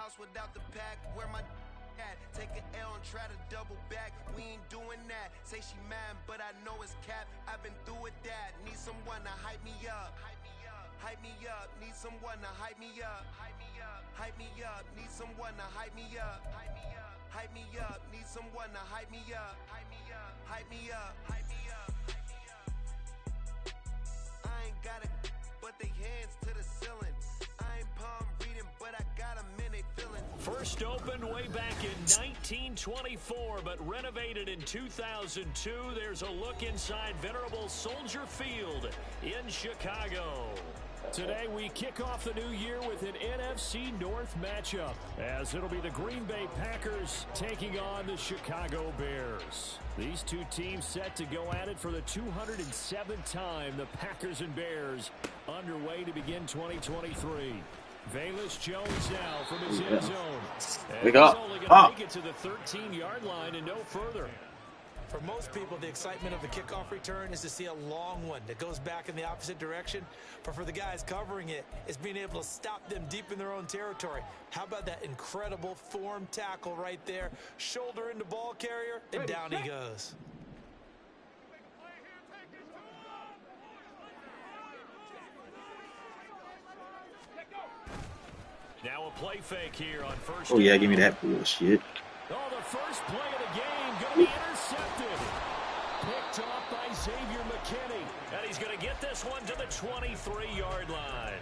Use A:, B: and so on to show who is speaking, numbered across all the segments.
A: house without the pack. Where my at? Take an L and try to double back. We ain't doing that. Say she mad, but I know it's cap. I've been through with that. Need someone to hype me up. Hype me up. Need someone to hype me up. Hype me up. Hype me up. Need someone to hype me up. Hype me up. Hype me up. Need someone to hype me up. Hype me up. Hype me up. Hype me up. I ain't got it, but they hands to the ceiling. I ain't palm reading, but I got them in they feeling.
B: First opened way back in 1924, but renovated in 2002. There's a look inside venerable Soldier Field in Chicago. Today we kick off the new year with an NFC North matchup, as it'll be the Green Bay Packers taking on the Chicago Bears. These two teams set to go at it for the 207th time. The Packers and Bears underway to begin 2023. Velus Jones now from his end zone. And he's only going to make it to the 13-yard line and no further.
C: For most people, the excitement of the kickoff return is to see a long one that goes back in the opposite direction. But for the guys covering it, it's being able to stop them deep in their own territory. How about that incredible form tackle right there? Shoulder into ball carrier, and down he goes.
B: Now a play fake here on first.
D: Oh, yeah, give me that bullshit.
B: Oh, the first play of the game going to be intercepted. Picked off by Xavier McKinney. And he's going to get this one to the 23-yard line.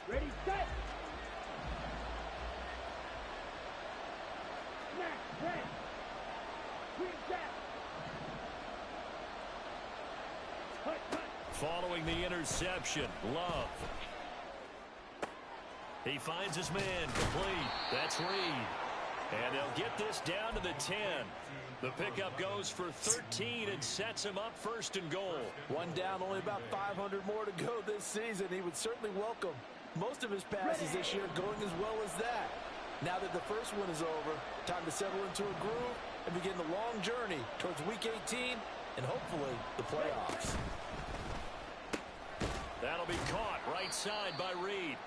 E: Ready, set.
B: Following the interception, Love. He finds his man complete. That's Reed. And they'll get this down to the 10. The pickup goes for 13 and sets him up first and goal.
F: One down, only about 500 more to go this season. He would certainly welcome most of his passes this year going as well as that. Now that the first one is over, time to settle into a groove and begin the long journey towards Week 18 and hopefully the playoffs.
B: That'll be caught right side by Reed.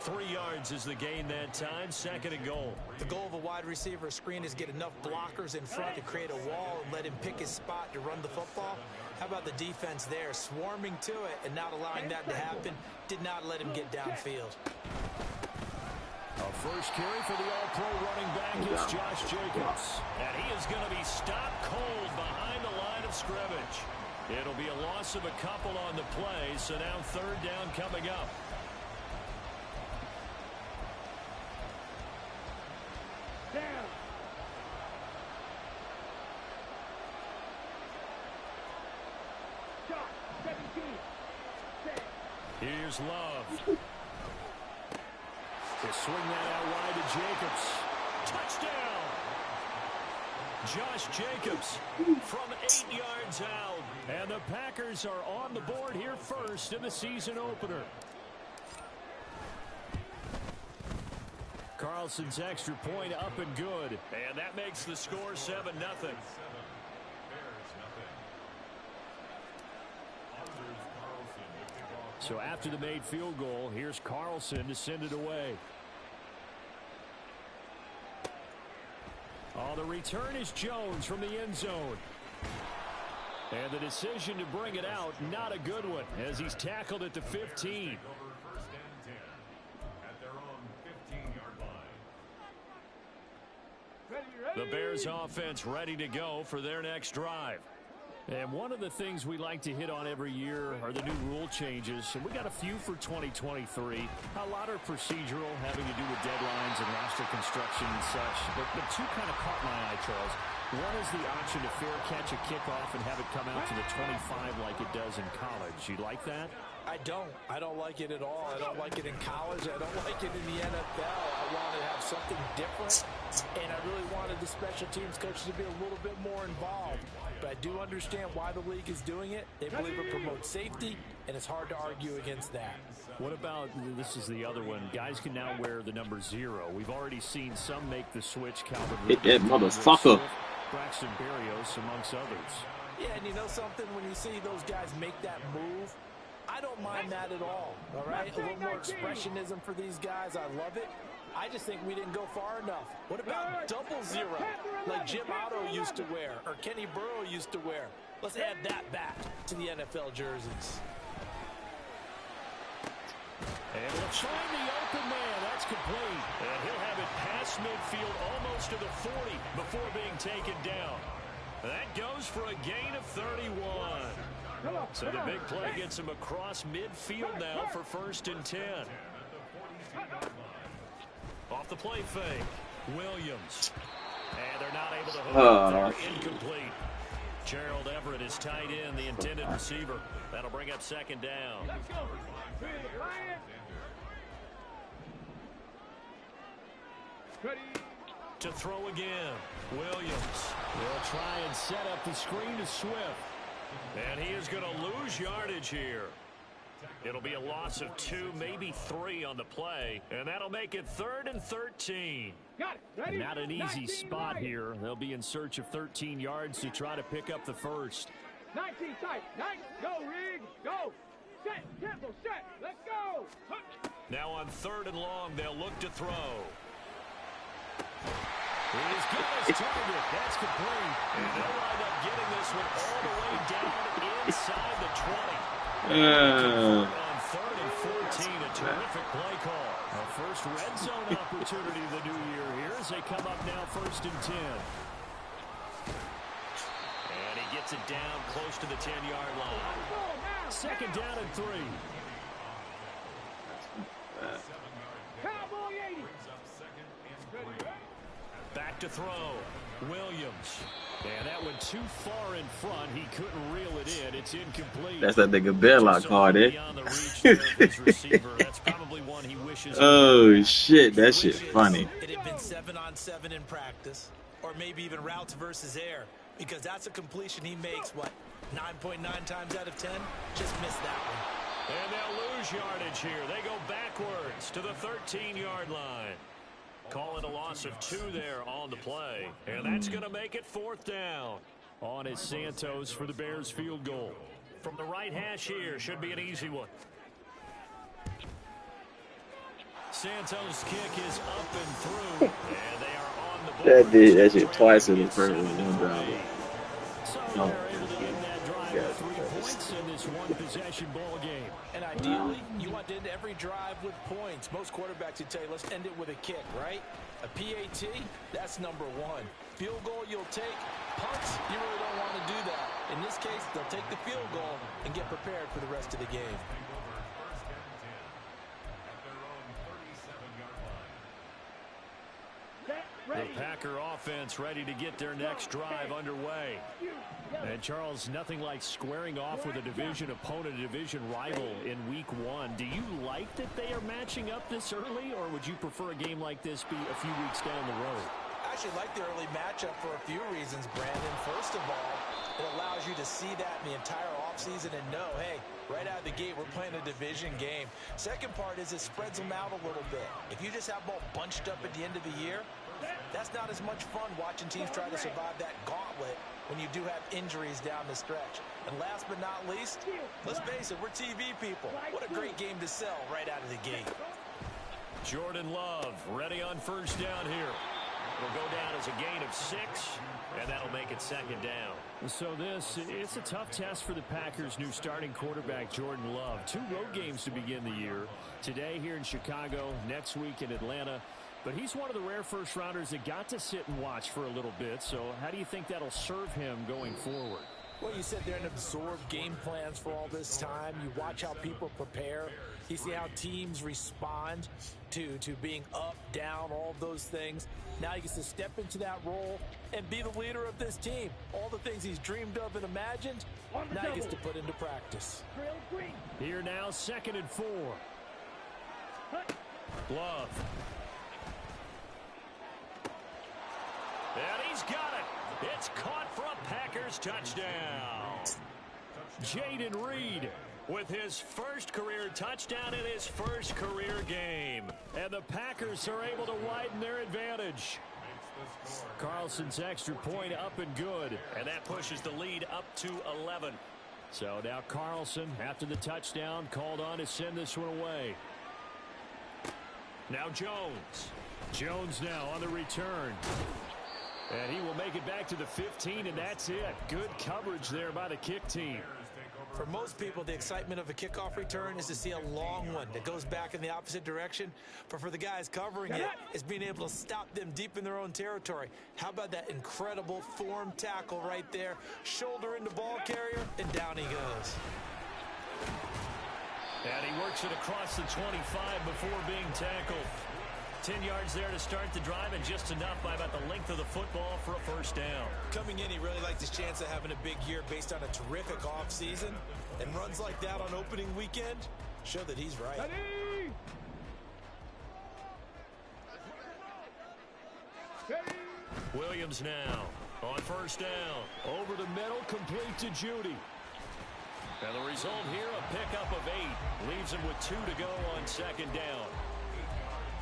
B: 3 yards is the gain that time, second and goal.
C: The goal of a wide receiver screen is get enough blockers in front to create a wall and let him pick his spot to run the football. How about the defense there, swarming to it and not allowing that to happen? Did not let him get downfield.
B: A first carry for the all-pro running back is Josh Jacobs. And he is going to be stopped cold behind the line of scrimmage. It'll be a loss of a couple on the play, so now third down coming up.
E: Down. Shot. 17. Set.
B: Here's Love. They swing that out wide to Jacobs. Touchdown! Josh Jacobs from 8 yards out. And the Packers are on the board here first in the season opener. Carlson's extra point up and good. And that makes the score 7-0. So after the made field goal, here's Carlson to send it away. Oh, the return is Jones from the end zone. And the decision to bring it out, not a good one, as he's tackled at the 15. The Bears offense ready to go for their next drive. And one of the things we like to hit on every year are the new rule changes. And we got a few for 2023. A lot are procedural, having to do with deadlines and roster construction and such. But two kind of caught my eye, Charles. One is the option to fair catch a kickoff and have it come out to the 25 like it does in college. You like that?
C: I don't like it at all. I don't like it in college. I don't like it in the NFL. I wanted to have something different, and I really wanted the special teams coaches to be a little bit more involved.
F: but I do understand why the league is doing it. They believe it promotes safety, and it's hard to argue against that.
B: What about, this is the other one, guys can now wear the number 0. We've already seen some make the switch. Calvin
D: Hit that motherfucker.
B: Braxton Berrios, amongst others.
F: Yeah, and you know something? When you see those guys make that move, I don't mind that at all right? A little more expressionism for these guys. I love it. I just think we didn't go far enough. What about double 0, like Jim Otto used to wear or Kenny Burrow used to wear? Let's add that back to the NFL jerseys.
B: And we'll find the open man. That's complete. And he'll have it past midfield almost to the 40 before being taken down. That goes for a gain of 31. So the big play gets him across midfield now for 1st and 10. Off the play fake, Williams. And they're not able to hold it. They're incomplete. Gerald Everett is tied in, the intended receiver. That'll bring up 2nd down.
E: Let's go.
B: To throw again, Williams. They'll try and set up the screen to Swift. And he is going to lose yardage here. It'll be a loss of 2, maybe 3 on the play. And that'll make it 3rd and 13.
E: Got it. Ready?
B: Not an easy spot here. They'll be in search of 13 yards to try to pick up the first.
E: 19 tight. 9. Go, Riggs. Go. Set. Tempo. Set. Let's go.
B: Now on 3rd and long, they'll look to throw. He's got his target. That's complete. And they'll wind up getting this one all the way down inside the 20. On 3rd and 14, a terrific play call. Our first red zone opportunity of the new year here as they come up now 1st and 10. And he gets it down close to the 10-yard line. 2nd down and 3.
E: Cowboy 80.
B: Back to throw. Williams. And that went too far in front. He couldn't reel it in. It's incomplete.
D: That's that nigga Belloc card, eh?
B: That's probably one he wishes.
D: Oh, shit. That shit's funny.
F: It had been 7-on-7 in practice, or maybe even routes versus air, because that's a completion he makes, 9.9 times out of 10? Just missed that one.
B: And they'll lose yardage here. They go backwards to the 13-yard line. Call it a loss of 2 there on the play. And that's going to make it 4th down. On is Santos for the Bears field goal. From the right hash here, should be an easy one. Santos' kick is up and through. And they are on the board.
D: That did that shit twice in the first one.
B: So they're able to end that drive with 3 points in this one-possession ball game.
F: And ideally, you want to end every drive with points. Most quarterbacks would tell you, let's end it with a kick, right? A PAT, that's number 1. Field goal, you'll take. Punts, you really don't want to do that. In this case, they'll take the field goal and get prepared for the rest of the game.
B: The Packer offense ready to get their next drive underway. And Charles, nothing like squaring off with a division opponent, a division rival in week 1. Do you like that they are matching up this early, or would you prefer a game like this be a few weeks down the road?
F: I actually like the early matchup for a few reasons, Brandon. First of all, it allows you to see that in the entire offseason and know, hey, right out of the gate, we're playing a division game. Second part is it spreads them out a little bit. If you just have them all bunched up at the end of the year, that's not as much fun watching teams try to survive that gauntlet when you do have injuries down the stretch. And last but not least, let's face it, we're TV people. What a great game to sell right out of the gate.
B: Jordan Love ready on 1st down here. Will go down as a gain of 6, and that'll make it 2nd down. So it's a tough test for the Packers' new starting quarterback, Jordan Love. 2 road games to begin the year. Today here in Chicago, next week in Atlanta. But he's one of the rare first-rounders that got to sit and watch for a little bit. So how do you think that'll serve him going forward?
F: Well, you sit there and absorb game plans for all this time. You watch how people prepare. You see how teams respond to being up, down, all of those things. Now he gets to step into that role and be the leader of this team. All the things he's dreamed of and imagined, now he gets to put into practice.
B: Here now, 2nd and 4. Love. And he's got it. It's caught for a Packers touchdown. Jayden Reed with his first career touchdown in his first career game. And the Packers are able to widen their advantage. Carlson's extra point up and good. And that pushes the lead up to 11. So now Carlson, after the touchdown, called on to send this one away. Now Jones. Jones now on the return. And he will make it back to the 15, and that's it. Good coverage there by the kick team.
C: For most people, the excitement of a kickoff return is to see a long one that goes back in the opposite direction. But for the guys covering it, it's being able to stop them deep in their own territory. How about that incredible form tackle right there? Shoulder into ball carrier, and down he goes.
B: And he works it across the 25 before being tackled. 10 yards there to start the drive, and just enough by about the length of the football for a first down.
C: Coming in, he really liked his chance of having a big year based on a terrific offseason. And runs like that on opening weekend show that he's right.
B: Williams now on first down. Over the middle, complete to Judy. And the result here, a pickup of 8. Leaves him with 2 to go on second down.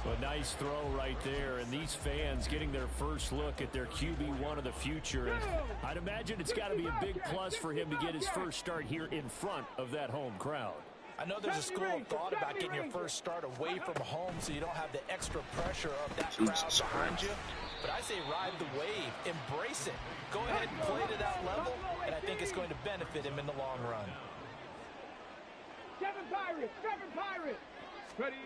B: A nice throw right there, and these fans getting their first look at their QB1 of the future. And I'd imagine it's got to be a big plus for him to get his first start here in front of that home crowd.
C: I know there's a school of thought about getting your first start away from home so you don't have the extra pressure of that crowd behind you. But I say ride the wave, embrace it. Go ahead and play to that level, and I think it's going to benefit him in the long run.
E: 7 Pirates! 7 Pirates! Ready?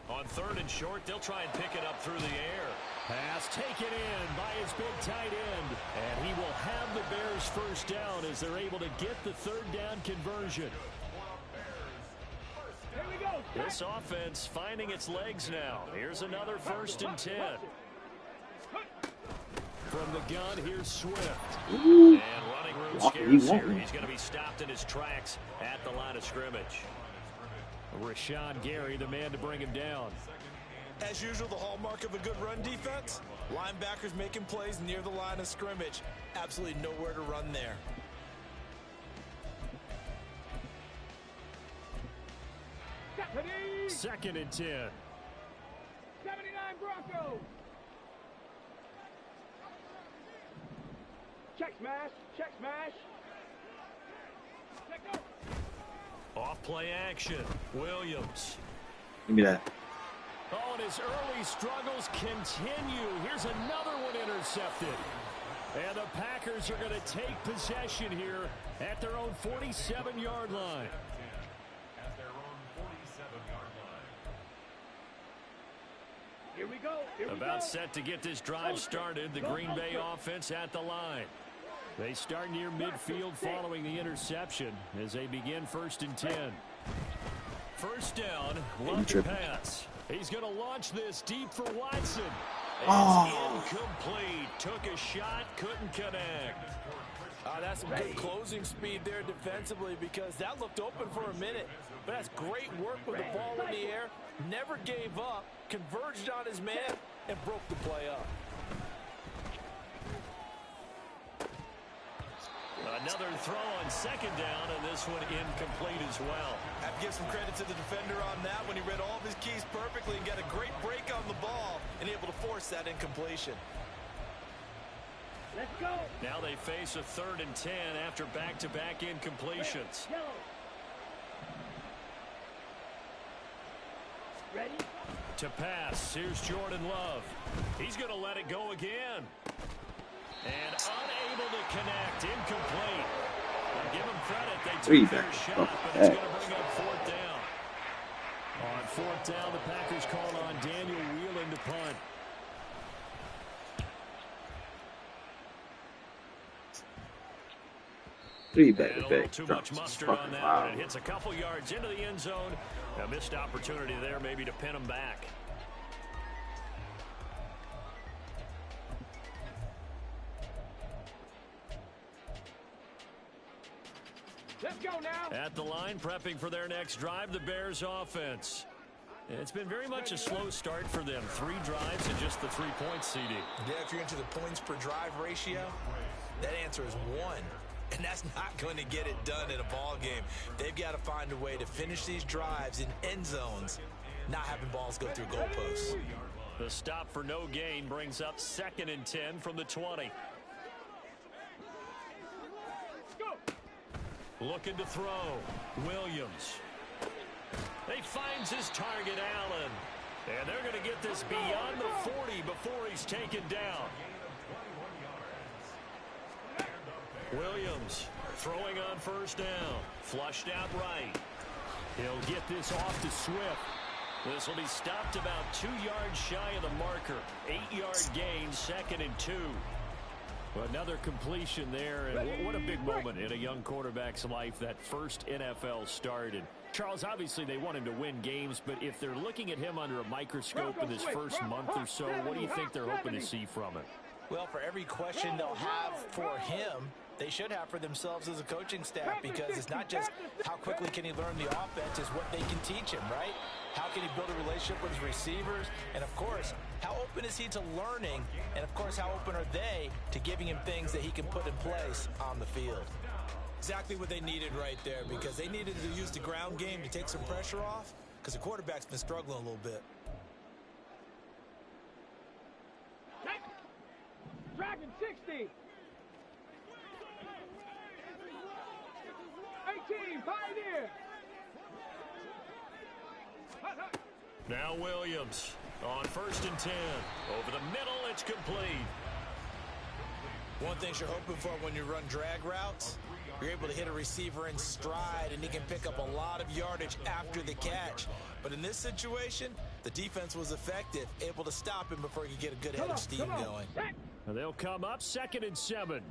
B: On third and short, they'll try and pick it up through the air. Pass taken in by his big tight end. And he will have the Bears first down as they're able to get the third down conversion.
E: Here we go.
B: This offense finding its legs now. Here's another 1st and 10. From the gun, here's Swift.
D: Ooh.
B: And running room scarce here. He's going to be stopped in his tracks at the line of scrimmage. Rashawn Gary, the man to bring him down.
C: As usual, the hallmark of a good run defense, linebackers making plays near the line of scrimmage. Absolutely nowhere to run there.
B: Second and 10.
E: 79 Broncos. Check smash. Check smash. Check go.
B: Off play action. Williams.
D: Give me that.
B: Oh, and his early struggles continue. Here's another one intercepted. And the Packers are going to take possession here at their own 47-yard line.
E: Here we go. Here we
B: About
E: go.
B: set to get this drive started. The Green Bay offense at the line. They start near midfield following the interception as they begin 1st and 10. First down, Love to pass. He's going to launch this deep for Watson. It's incomplete. Took a shot, couldn't connect.
F: That's some good closing speed there defensively because that looked open for a minute. But that's great work with the ball in the air. Never gave up, converged on his man, and broke the play up.
B: Another throw on second down, and this one incomplete as well.
C: I have to give some credit to the defender on that when he read all of his keys perfectly and got a great break on the ball and able to force that incompletion.
E: Let's go.
B: Now they face a 3rd and 10 after back-to-back incompletions.
E: Yellow. Ready?
B: To pass, here's Jordan Love. He's going to let it go again. And unable to connect, incomplete. I'll give them credit, they took their shot, but it's going to bring up 4th down. On 4th down, the Packers called on Daniel Whelan to punt.
D: Three back
B: And
D: to
B: a little
D: back.
B: too much mustard on that one. It hits a couple yards into the end zone. A missed opportunity there maybe to pin them back.
E: Let's go now.
B: At the line, prepping for their next drive, the Bears offense. It's been very much a slow start for them. 3 drives and just the 3 points, CD.
C: Yeah, if you're into the points per drive ratio, that answer is 1. And that's not going to get it done in a ball game. They've got to find a way to finish these drives in end zones, not having balls go through goalposts.
B: The stop for no gain brings up 2nd and 10 from the 20. Looking to throw. Williams. He finds his target, Allen. And they're going to get this beyond the 40 before he's taken down. Williams throwing on 1st down. Flushed out right. He'll get this off to Swift. This will be stopped about 2 yards shy of the marker. 8-yard gain, 2nd and 2. Another completion there, and what a big moment in a young quarterback's life, that first NFL start. And Charles, obviously they want him to win games, but if they're looking at him under a microscope in this first month or so, what do you think they're hoping to see from him?
C: Well, for every question they'll have for him, they should have for themselves as a coaching staff, because it's not just how quickly can he learn the offense, it's what they can teach him, right? How can he build a relationship with his receivers? And, of course, how open is he to learning? And, of course, how open are they to giving him things that he can put in place on the field? Exactly what they needed right there, because they needed to use the ground game to take some pressure off, because the quarterback's been struggling a little bit.
E: Dragon 60. 18, Pioneer.
B: Now Williams on 1st and 10. Over the middle, it's complete.
C: One thing you're hoping for when you run drag routes, you're able to hit a receiver in stride, and he can pick up a lot of yardage after the catch. But in this situation, the defense was effective, able to stop him before he could get a good head of steam going.
B: And they'll come up 2nd and 7.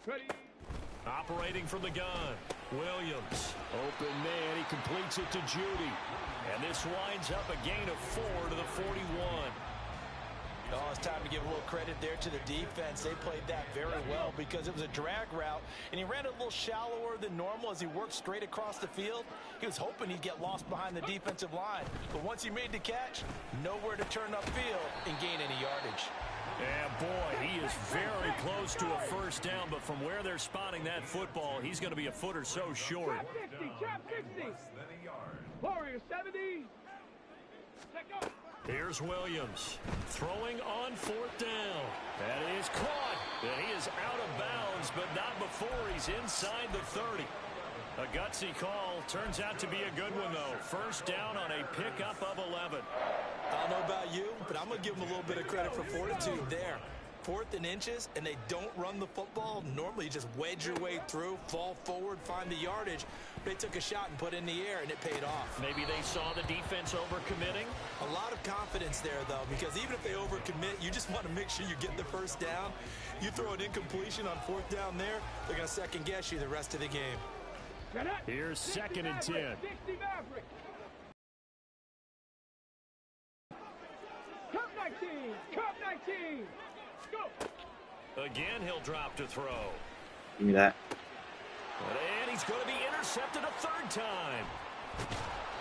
E: Ready.
B: Operating from the gun. Williams. Open man. He completes it to Judy. And this winds up a gain of 4 to the 41.
C: Oh, it's time to give a little credit there to the defense. They played that very well because it was a drag route, and he ran a little shallower than normal as he worked straight across the field. He was hoping he'd get lost behind the defensive line. But once he made the catch, nowhere to turn upfield and gain any yardage.
B: And boy, he is very close to a 1st down, but from where they're spotting that football, he's going to be a foot or so short.
E: Trap 60. Warrior 70. Check up.
B: Here's Williams throwing on 4th down. That is caught. And he is out of bounds, but not before he's inside the 30. A gutsy call. Turns out to be a good one, though. 1st down on a pickup of 11.
C: I don't know about you, but I'm going to give them a little bit of credit for fortitude there. 4th and inches, and they don't run the football. Normally, you just wedge your way through, fall forward, find the yardage. They took a shot and put it in the air, and it paid off.
B: Maybe they saw the defense overcommitting.
C: A lot of confidence there, though, because even if they overcommit, you just want to make sure you get the 1st down. You throw an incompletion on 4th down there, they're going to second-guess you the rest of the game.
B: Here's 2nd and 10.
E: Cup 19. Cup 19. Go.
B: Again, he'll drop to throw.
D: Give me that.
B: And he's going to be intercepted a 3rd time.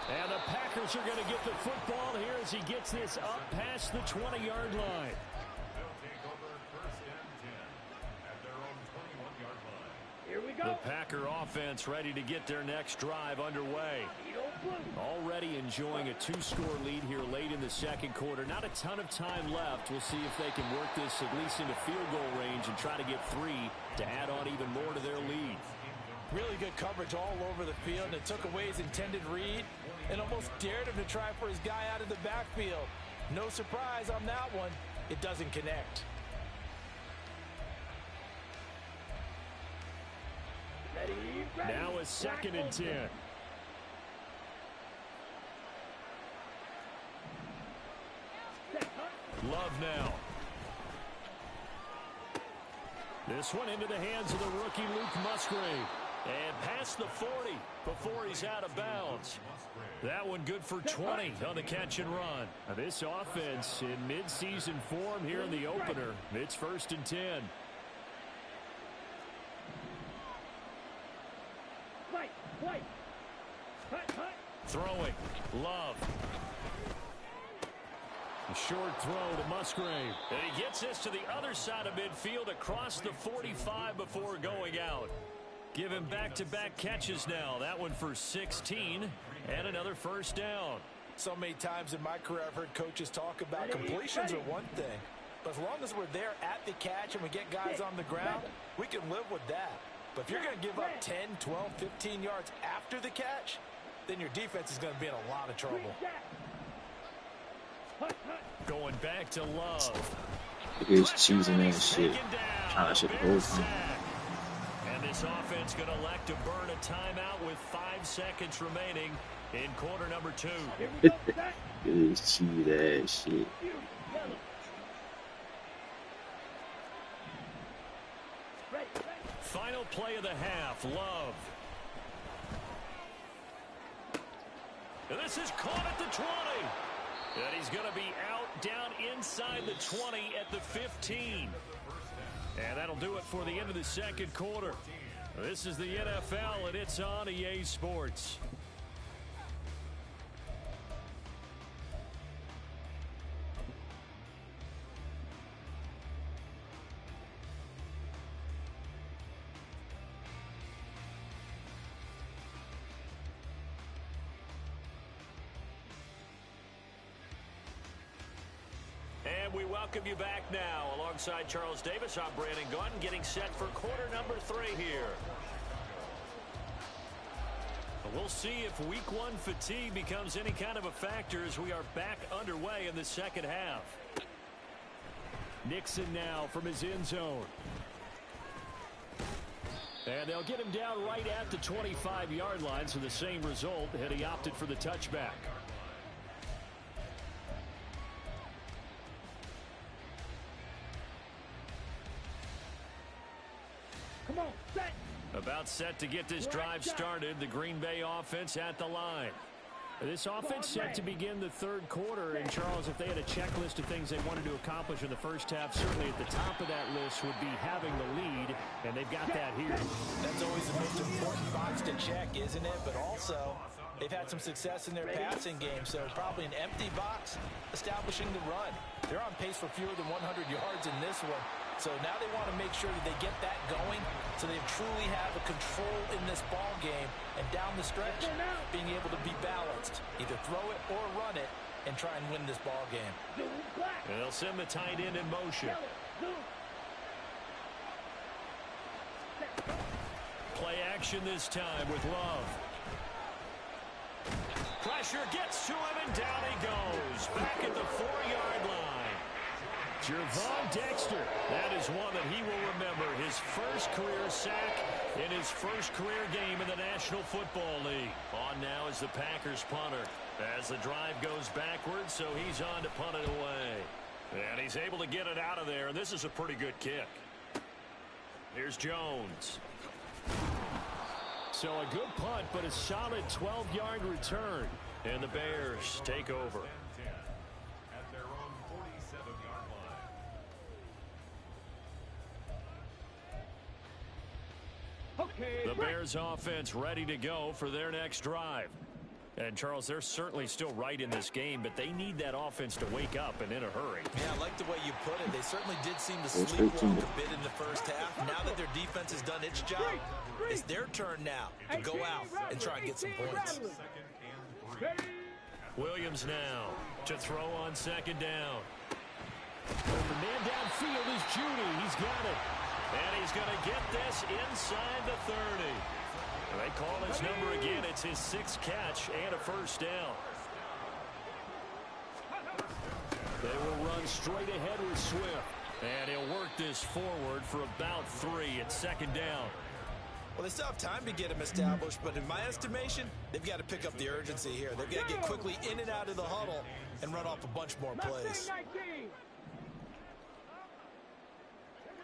B: And the Packers are going to get the football here as he gets this up past the 20-yard line.
E: Here we go.
B: The Packer offense ready to get their next drive underway. Already enjoying a 2-score lead here late in the 2nd quarter. Not a ton of time left. We'll see if they can work this at least into field goal range and try to get 3 to add on even more to their lead.
C: Really good coverage all over the field, and it took away his intended read and almost dared him to try for his guy out of the backfield. No surprise on that one. It doesn't connect.
E: Ready.
B: Now a 2nd and 10. Love now. This one into the hands of the rookie Luke Musgrave. And past the 40 before he's out of bounds. That one good for 20 on the catch and run. Now this offense in midseason form here in the opener. It's 1st and 10.
E: Play. Hut, hut.
B: Throwing. Love. A short throw to Musgrave. And he gets this to the other side of midfield across the 45 before going out. Give him back-to-back catches now. That one for 16 and another first down.
F: So many times in my career I've heard coaches talk about completions are one thing. But as long as we're there at the catch and we get guys on the ground, we can live with that. But if you're going to give up 10, 12, 15 yards after the catch, then your defense is going to be in a lot of trouble.
B: Going back to Love.
D: Look at his cheesing that shit. Trying that shit the whole time.
B: And this offense going to elect to burn a timeout with 5 seconds remaining in quarter number 2.
D: Look at his cheese ass shit.
B: Final play of the half. Love. And this is caught at the 20. And he's going to be out down inside the 20 at the 15. And that'll do it for the end of the second quarter. This is the NFL, and it's on EA Sports. We welcome you back now. Alongside Charles Davis, I'm Brandon Gaudin, getting set for quarter number 3 here. We'll see if week 1 fatigue becomes any kind of a factor as we are back underway in the second half. Nixon now from his end zone. And they'll get him down right at the 25-yard line, so the same result, and he opted for the touchback.
E: Come on, set.
B: About set to get this drive started. The Green Bay offense at the line. This offense set to begin the third quarter. And, Charles, if they had a checklist of things they wanted to accomplish in the first half, certainly at the top of that list would be having the lead, and they've got that here.
F: That's always the most important box to check, isn't it? But also, they've had some success in their passing game, so probably an empty box establishing the run. They're on pace for fewer than 100 yards in this one. So now they want to make sure that they get that going so they truly have a control in this ball game and down the stretch being able to be balanced. Either throw it or run it and try and win this ball game.
B: And they'll send the tight end in motion. Play action this time with Love. Pressure gets to him and down he goes. Back at the 4-yard line. Gervon Dexter, that is one that he will remember. His first career sack in his first career game in the National Football League. On now is the Packers punter as the drive goes backwards, so he's on to punt it away. And he's able to get it out of there, and this is a pretty good kick. Here's Jones. So a good punt, but a solid 12-yard return. And the Bears take over. The Bears offense ready to go for their next drive. And, Charles, they're certainly still right in this game, but they need that offense to wake up and in a hurry.
F: Yeah, I like the way you put it. They certainly did seem to sleepwalk a bit in the first half. Now that their defense has done its job, it's their turn now to go out and try and get some points.
B: Williams now to throw on second down. And the man downfield is Judy. He's got it. And he's going to get this inside the 30. They call his number again. It's his 6th catch and a first down. They will run straight ahead with Swift. And he'll work this forward for about 3 at second down.
F: Well, they still have time to get him established, but in my estimation, they've got to pick up the urgency here. They've got to get quickly in and out of the huddle and run off a bunch more plays.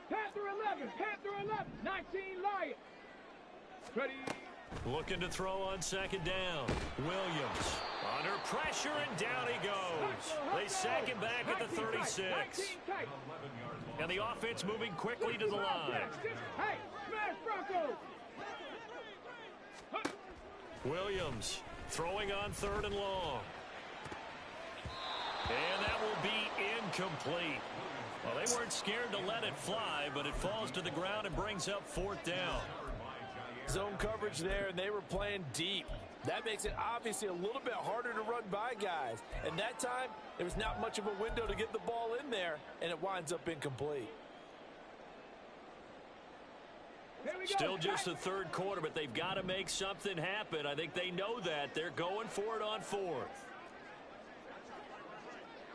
E: Panther 11, Panther 11, 19 Lions. Ready.
B: Looking to throw on second down. Williams under pressure, and down he goes. They sack him back at the 36. And the offense moving quickly to the line.
E: Hey, smash Broncos.
B: Williams throwing on 3rd and long. And that will be incomplete. Well, they weren't scared to let it fly, but it falls to the ground and brings up 4th down.
F: Zone coverage there, and they were playing deep. That makes it obviously a little bit harder to run by guys. And that time, there was not much of a window to get the ball in there, and it winds up incomplete.
B: Still just the 3rd quarter, but they've got to make something happen. I think they know that. They're going for it on 4th.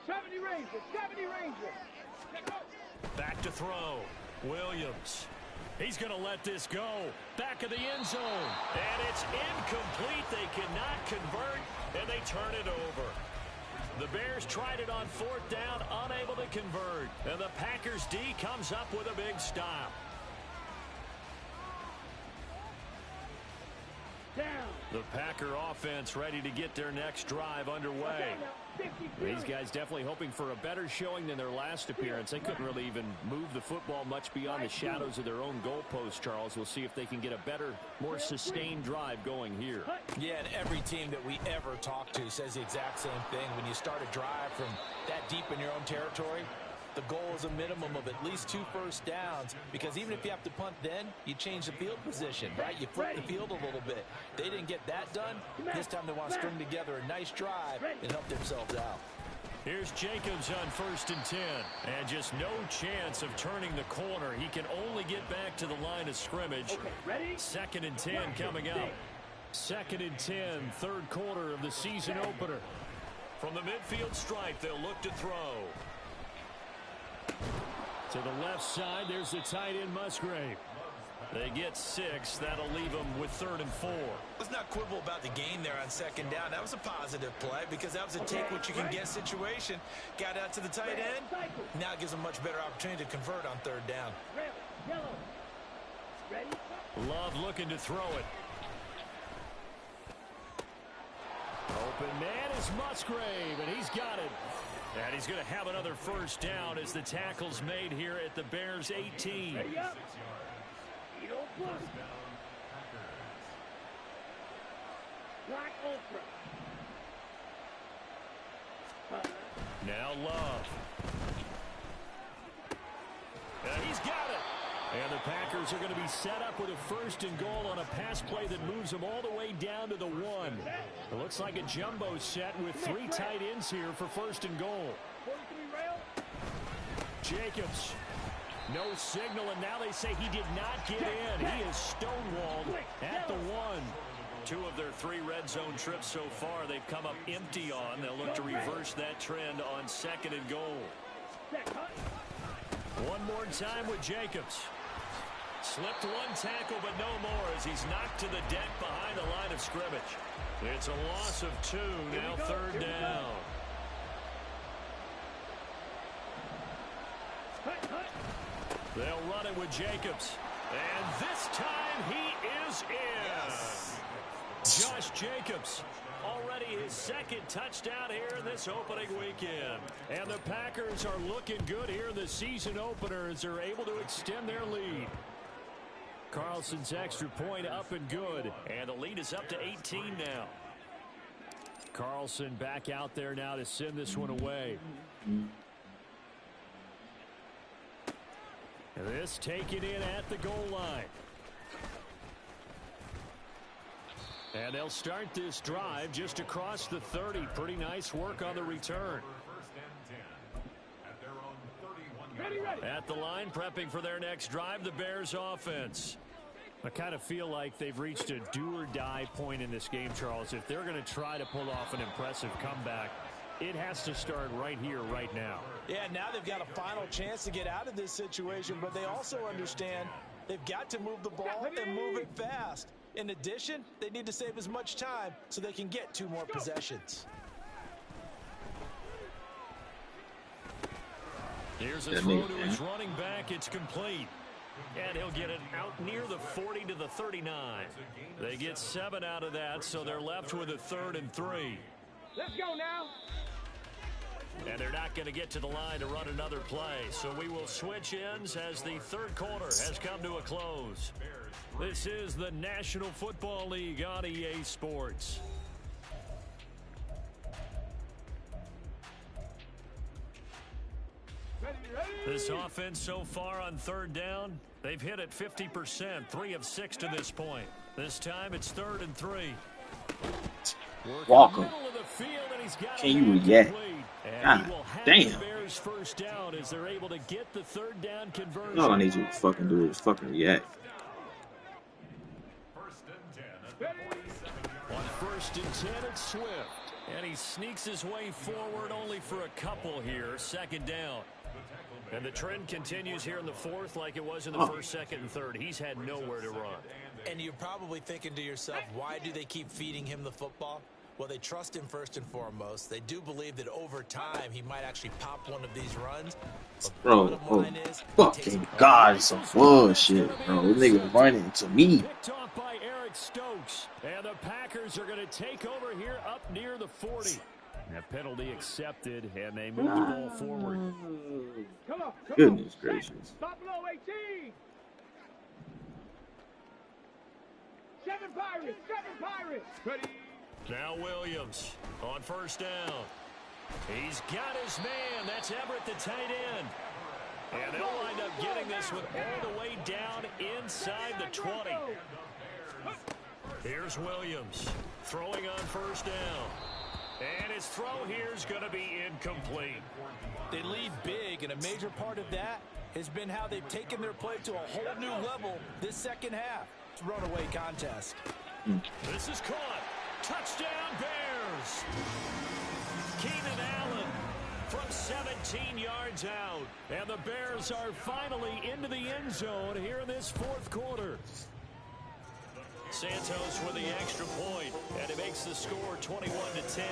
E: 70 Rangers, 70 Rangers.
B: Back to throw. Williams. He's going to let this go. Back of the end zone. And it's incomplete. They cannot convert, and they turn it over. The Bears tried it on 4th down, unable to convert. And the Packers D comes up with a big stop.
E: Down.
B: The Packer offense ready to get their next drive underway. These guys definitely hoping for a better showing than their last appearance. They couldn't really even move the football much beyond the shadows of their own goalpost, Charles. We'll see if they can get a better, more sustained drive going here.
C: Yeah, and every team that we ever talk to says the exact same thing. When you start a drive from that deep in your own territory, the goal is a minimum of at least 2 first downs, because even if you have to punt then, you change the field position, right? You flip the field a little bit. They didn't get that done. This time they want to string together a nice drive and help themselves out.
B: Here's Jacobs on 1st and 10. And just no chance of turning the corner. He can only get back to the line of scrimmage. 2nd and 10 coming up. 2nd and 10, 3rd quarter of the season opener. From the midfield stripe, they'll look to throw. To the left side, there's the tight end Musgrave. They get 6. That'll leave them with 3rd and 4.
C: Let's not quibble about the gain there on 2nd down. That was a positive play because that was a take-what-you-can-get situation. Got out to the tight end. Now it gives them a much better opportunity to convert on 3rd down.
B: Love looking to throw it. Open man is Musgrave, and he's got it. And he's going to have another 1st down as the tackle's made here at the Bears 18. Now Love. And he's got it. And the Packers are going to be set up with a 1st and goal on a pass play that moves them all the way down to the 1. It looks like a jumbo set with 3 tight ends here for 1st and goal. Jacobs. No signal, and now they say he did not get in. He is stonewalled at the 1. 2 of their 3 red zone trips so far they've come up empty on. They'll look to reverse that trend on 2nd and goal. One more time with Jacobs. Slipped 1 tackle, but no more as he's knocked to the deck behind the line of scrimmage. It's a loss of 2, now 3rd down. They'll run it with Jacobs. And this time he is in. Yes. Josh Jacobs, already his 2nd touchdown here in this opening weekend. And the Packers are looking good here in the season opener as they're able to extend their lead. Carlson's extra point up and good. And the lead is up to 18 now. Carlson back out there now to send this one away. This taken in at the goal line. And they'll start this drive just across the 30. Pretty nice work on the return. At the line, prepping for their next drive, the Bears offense. I kind of feel like they've reached a do-or-die point in this game, Charles. If they're going to try to pull off an impressive comeback, it has to start right here, right now.
C: Yeah, now they've got a final chance to get out of this situation, but they also understand they've got to move the ball and move it fast. In addition, they need to save as much time so they can get 2 more possessions.
B: Here's a throw to his running back. It's complete. And he'll get it out near the 40 to the 39. They get 7 out of that, so they're left with a 3rd and 3.
E: Let's go now.
B: And they're not going to get to the line to run another play. So we will switch ends as the third quarter has come to a close. This is the National Football League on EA Sports. This offense so far on third down, they've hit it 50%, 3 of 6 to this point. This time it's 3rd and 3.
D: Walker. Can you react? God damn.
B: The Bears first down as they're able to get the third down conversion.
D: All I need you to fucking do is fucking react.
B: On 1st and 10, it's Swift. And he sneaks his way forward only for a couple here. 2nd down. And the trend continues here in the 4th like it was in the 1st, 2nd, and 3rd. He's had nowhere to run.
C: And you're probably thinking to yourself, why do they keep feeding him the football? Well, they trust him first and foremost. They do believe that over time he might actually pop one of these runs.
D: Bro, fucking God, some bullshit, bro. This nigga running to me.
B: Picked off by Eric Stokes. And the Packers are going to take over here up near the 40. That penalty accepted, and they move the ball forward.
D: Goodness gracious.
E: Stop below 18. 7 Pirates. 7 Pirates. Ready.
B: Now Williams on 1st down. He's got his man. That's Everett, the tight end. And they'll wind up getting this one all the way down inside the 20. Here's Williams throwing on 1st down. And his throw here is going to be incomplete.
C: They lead big, and a major part of that has been how they've taken their play to a whole new level this second half. It's a runaway contest.
B: This is caught. Touchdown, Bears. Keenan Allen from 17 yards out. And the Bears are finally into the end zone here in this 4th quarter. Santos with the extra point, and it makes the score 21-10.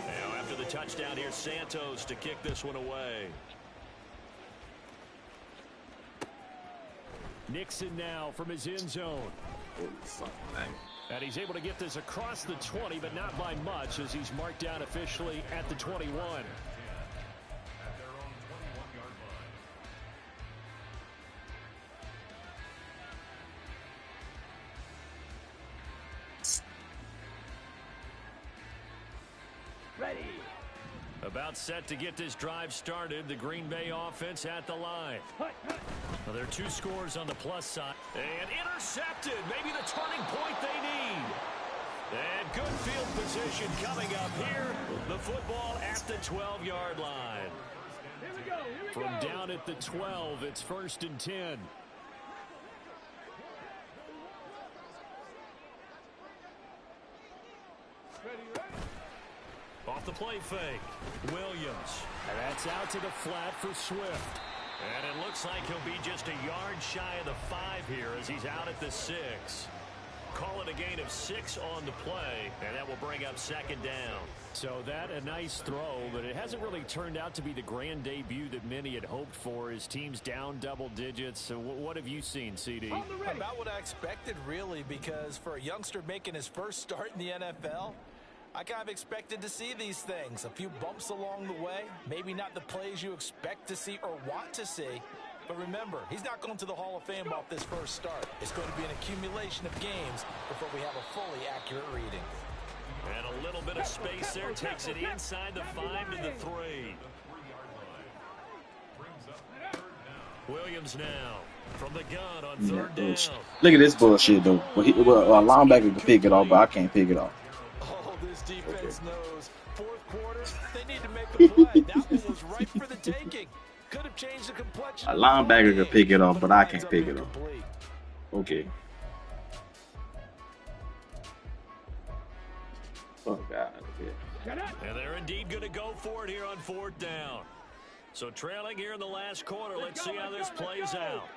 B: Now after the touchdown, here's Santos to kick this one away. Nixon now from his end zone. And he's able to get this across the 20, but not by much, as he's marked down officially at the 21.
E: Ready.
B: About set to get this drive started. The Green Bay offense at the line. Well, there are 2 scores on the plus side. And intercepted. Maybe the turning point they need. And good field position coming up here. The football at the 12-yard line.
E: Here we go. Here we
B: From
E: go.
B: down at the 12, it's 1st and 10. Off the play fake, Williams. And that's out to the flat for Swift. And it looks like he'll be just a yard shy of the 5 here as he's out at the 6. Call it a gain of 6 on the play, and that will bring up 2nd down. So that a nice throw, but it hasn't really turned out to be the grand debut that many had hoped for. His team's down double digits. So what have you seen, CD?
C: About what I expected, really, because for a youngster making his first start in the NFL, I kind of expected to see these things. A few bumps along the way. Maybe not the plays you expect to see or want to see. But remember, he's not going to the Hall of Fame off this first start. It's going to be an accumulation of games before we have a fully accurate reading.
B: And a little bit of space there. Takes it inside the 5 to the 3. Williams now from the gun on 3rd down.
D: Look at this bullshit, though. A linebacker can pick it off, but I can't pick it off.
C: This defense knows 4th quarter, they need to make a play. That one was right for the taking. Could have changed the complexion.
D: A linebacker can pick it off, but I can't pick it off. Okay. Oh, God. Okay.
B: And they're indeed going to go for it here on 4th down. So trailing here in the last quarter. Let's see how this plays out.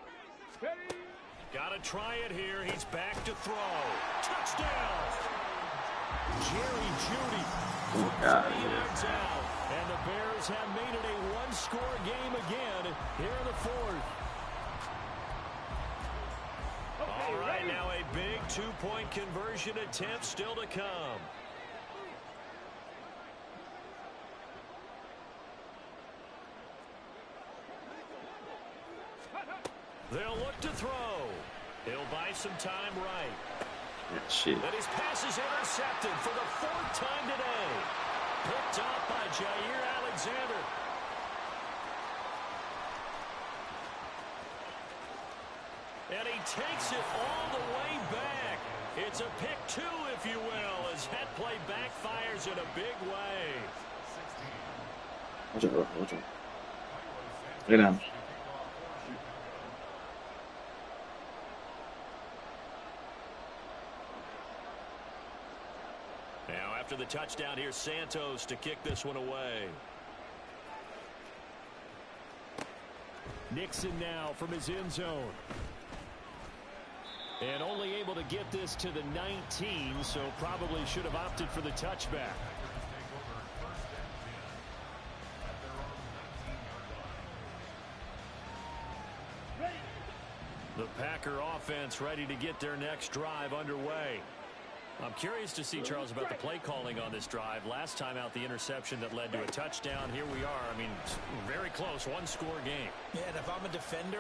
B: Got to try it here. He's back to throw. Touchdown. Jerry Jeudy.
D: Oh, God.
B: Out. And the Bears have made it a one-score game again here in the 4th. All right, now a big 2-point conversion attempt still to come. They'll look to throw. He'll buy some time right.
D: Yeah, shit.
B: And his pass is intercepted for the 4th time today. Picked up by Jair Alexander. And he takes it all the way back. It's a pick 2, if you will, as that play backfires in a big way.
D: Watch out, bro. Watch out. Lay down.
B: Now, after the touchdown, here's Santos to kick this one away. Nixon now from his end zone. And only able to get this to the 19, so probably should have opted for the touchback. The Packer offense ready to get their next drive underway. I'm curious to see, Charles, about the play calling on this drive. Last time out, the interception that led to a touchdown. Here we are. I mean, very close, one-score game.
C: Yeah, and if I'm a defender,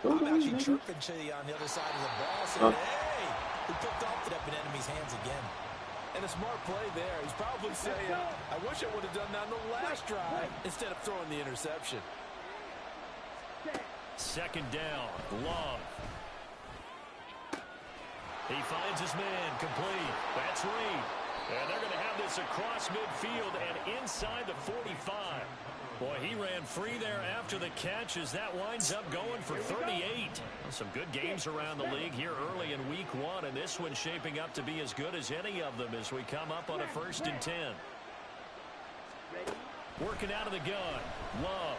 C: I'm actually chirping to you on the other side of the ball, saying, hey, we picked off it up in enemy's hands again.
F: And a smart play there. He's probably saying, I wish I would have done that on the last drive instead of throwing the interception.
B: 2nd down, Love. He finds his man, complete. That's Reed. And they're going to have this across midfield and inside the 45. Boy, he ran free there after the catch as that winds up going for 38. Some good games around the league here early in week 1, and this one's shaping up to be as good as any of them as we come up on a 1st and 10. Working out of the gun, Love.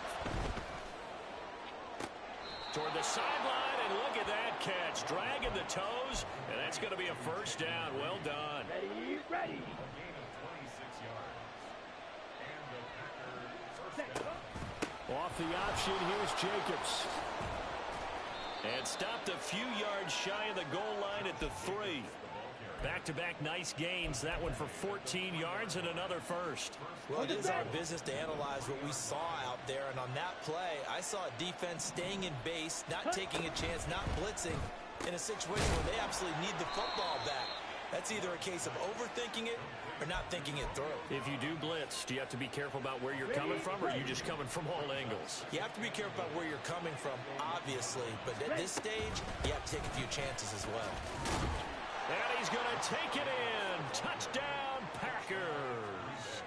B: Toward the sideline, and look at that catch. Dragging the toes, and that's going to be a 1st down. Well done.
E: Ready.
B: Off the option, here's Jacobs. And stopped a few yards shy of the goal line at the 3. Back-to-back nice gains. That one for 14 yards and another 1st.
C: Well, it is our business to analyze what we saw out there. And on that play, I saw a defense staying in base, not taking a chance, not blitzing in a situation where they absolutely need the football back. That's either a case of overthinking it or not thinking it through.
B: If you do blitz, do you have to be careful about where you're coming from, or are you just coming from all angles?
C: You have to be careful about where you're coming from, obviously. But at this stage, you have to take a few chances as well.
B: And he's going to take it in. Touchdown, Packers.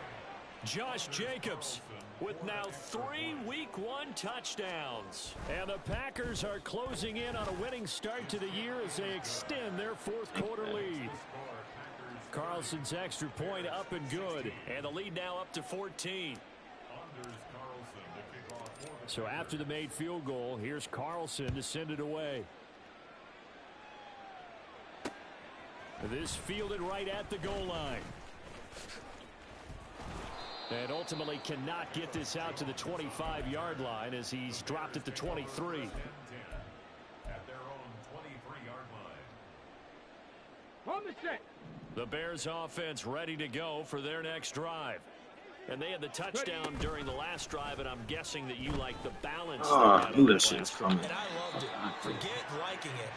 B: Josh Jacobs with now 3 Week 1 touchdowns. And the Packers are closing in on a winning start to the year as they extend their 4th quarter lead. Carlson's extra point up and good. And the lead now up to 14. So after the made field goal, here's Carlson to send it away. This fielded right at the goal line. And ultimately cannot get this out to the 25-yard line as he's dropped at the 23.
G: At their own 23-yard line.
E: On the set.
B: The Bears offense ready to go for their next drive. And they had the touchdown during the last drive, and I'm guessing that you like the balance.
D: Oh, that shit's coming.
C: And I loved it. Forget liking it.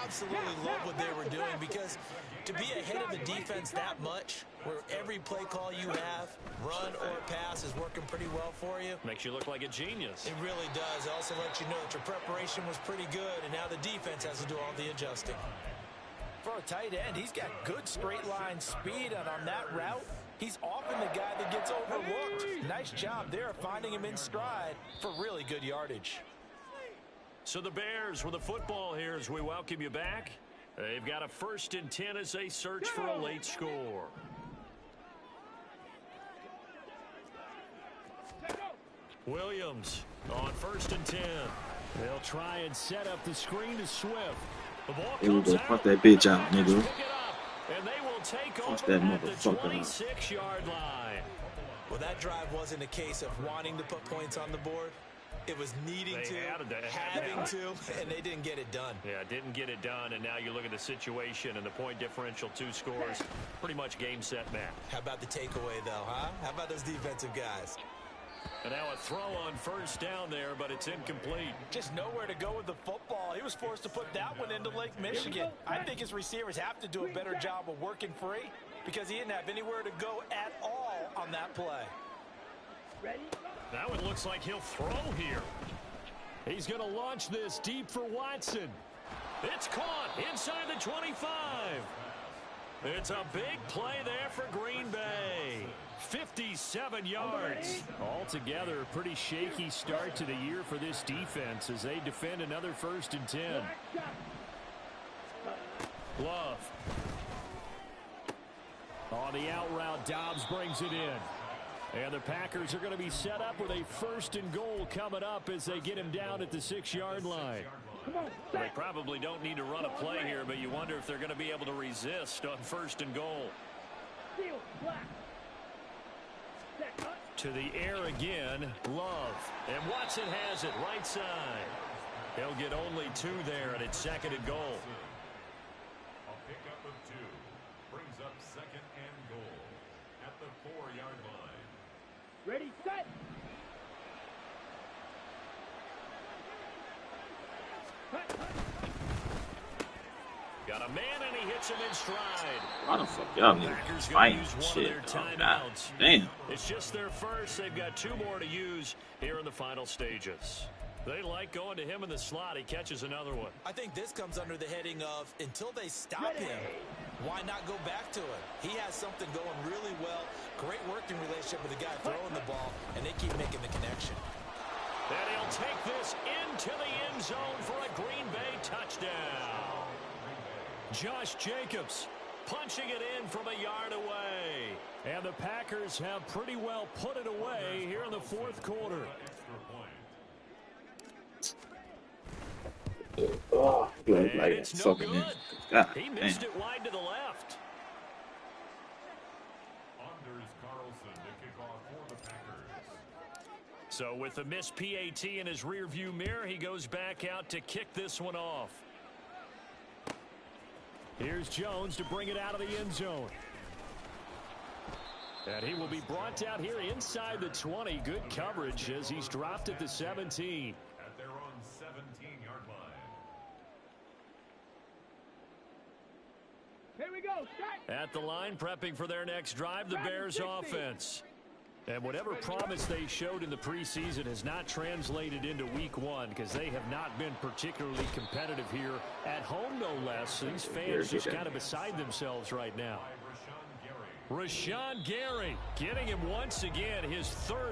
C: Absolutely love what they were doing, because to be ahead of the defense that much, where every play call you have, run or pass, is working pretty well for you.
B: Makes you look like a genius.
C: It really does. It also lets you know that your preparation was pretty good, and now the defense has to do all the adjusting.
F: For a tight end, he's got good straight line speed, and on that route, he's often the guy that gets overlooked. Nice job there finding him in stride for really good yardage.
B: So the Bears with the football here as we welcome you back. They've got a 1st and 10 as they search for a late score. Williams on 1st and 10. They'll try and set up the screen to Swift. The ball comes out.
D: Fuck that bitch out, nigga.
B: And they will take
D: Fuck
B: over
D: that
B: at the
D: motherfucker.
B: 26-yard line.
C: Well, that drive wasn't a case of wanting to put points on the board. It was needing
B: They
C: to,
B: had
C: having to, and they didn't get it done.
B: Yeah, didn't get it done, and now you look at the situation and the point differential, 2 scores, pretty much game, set, match.
C: How about the takeaway, though, huh? How about those defensive guys?
B: And now a throw on first down there, but it's incomplete.
C: Just nowhere to go with the football. He was forced to put that one into Lake Michigan. I think his receivers have to do a better job of working free because he didn't have anywhere to go at all on that play.
B: That one looks like he'll throw here. He's going to launch this deep for Watson. It's caught inside the 25. It's a big play there for Green Bay. 57 yards. Altogether, a pretty shaky start to the year for this defense as they defend another 1st and 10. Love. On the out route, Dobbs brings it in. And the Packers are going to be set up with a 1st and goal coming up as they get him down at the 6-yard line. They probably don't need to run a play here, but you wonder if they're going to be able to resist on 1st and goal. To the air again, Love. And Watson has it right side. He'll get only 2 there, and it's 2nd and goal.
G: A pickup of 2 brings up 2nd and goal at the 4-yard line.
E: Ready, set.
B: Got a man, and he hits him in stride.
D: Why the fuck y'all niggas fighting shit? Oh, God damn.
B: It's just their first. They've got 2 more to use here in the final stages. They like going to him in the slot. He catches another one.
C: I think this comes under the heading of until they stop him, why not go back to it? He has something going really well. Great working relationship with the guy throwing the ball, and they keep making the connection.
B: And he'll take this into the end zone for a Green Bay touchdown. Josh Jacobs punching it in from a yard away. And the Packers have pretty well put it away here in the 4th quarter.
D: Oh, like
B: it's no good.
D: God,
B: he missed it wide to the left.
G: Anders Carlson to kick off for the Packers.
B: So with the missed PAT in his rearview mirror, he goes back out to kick this one off. Here's Jones to bring it out of the end zone. And he will be brought down here inside the 20. Good coverage as he's dropped at the 17.
G: At their own 17-yard line.
E: Here we go, set.
B: At the line, prepping for their next drive, the Bears offense. And whatever promise they showed in the preseason has not translated into week 1 because they have not been particularly competitive here at home, no less. These fans just kind of beside themselves right now. Rashawn Gary getting him once again his 3rd